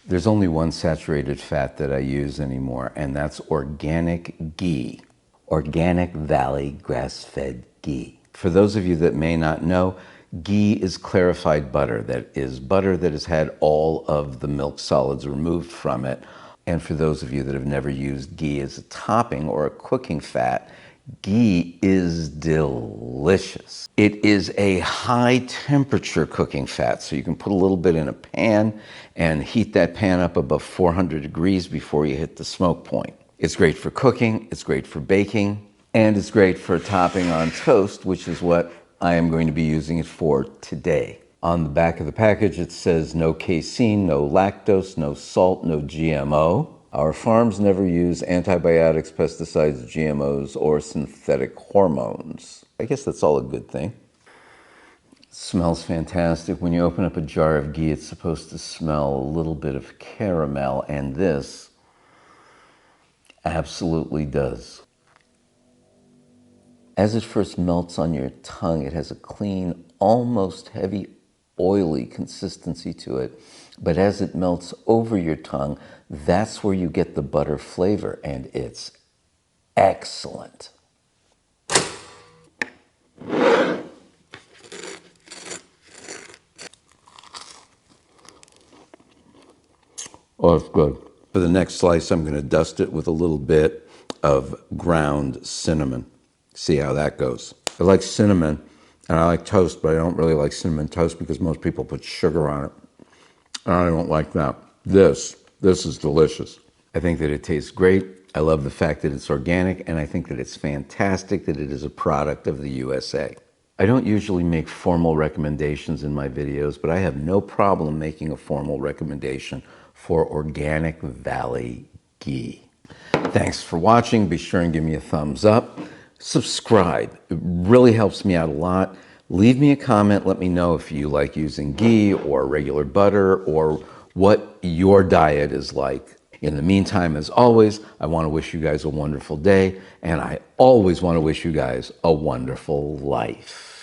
There's only one saturated fat that I use anymore, and that's organic ghee. Organic Valley grass-fed ghee. For those of you that may not know, ghee is clarified butter. That is butter that has had all of the milk solids removed from it. And for those of you that have never used ghee as a topping or a cooking fat, ghee is delicious. It is a high temperature cooking fat, so you can put a little bit in a pan and heat that pan up above 400 degrees before you hit the smoke point. It's great for cooking, it's great for baking, and it's great for topping on toast, which is what I am going to be using it for today. On the back of the package, it says no casein, no lactose, no salt, no GMO. Our farms never use antibiotics, pesticides, GMOs, or synthetic hormones. I guess that's all a good thing. It smells fantastic. When you open up a jar of ghee, it's supposed to smell a little bit of caramel, and this absolutely does. As it first melts on your tongue, it has a clean, almost heavy, oily consistency to it. But as it melts over your tongue, that's where you get the butter flavor, and it's excellent. Oh, it's good. For the next slice, I'm going to dust it with a little bit of ground cinnamon. See how that goes. I like cinnamon, and I like toast, but I don't really like cinnamon toast because most people put sugar on it. I don't like that. This is delicious. I think that it tastes great. I love the fact that it's organic, and I think that it's fantastic that it is a product of the USA. I don't usually make formal recommendations in my videos, but I have no problem making a formal recommendation for Organic Valley ghee. Thanks for watching. Be sure and give me a thumbs up. Subscribe. It really helps me out a lot. Leave me a comment. Let me know if you like using ghee or regular butter or what your diet is like. In the meantime, as always, I want to wish you guys a wonderful day, and I always want to wish you guys a wonderful life.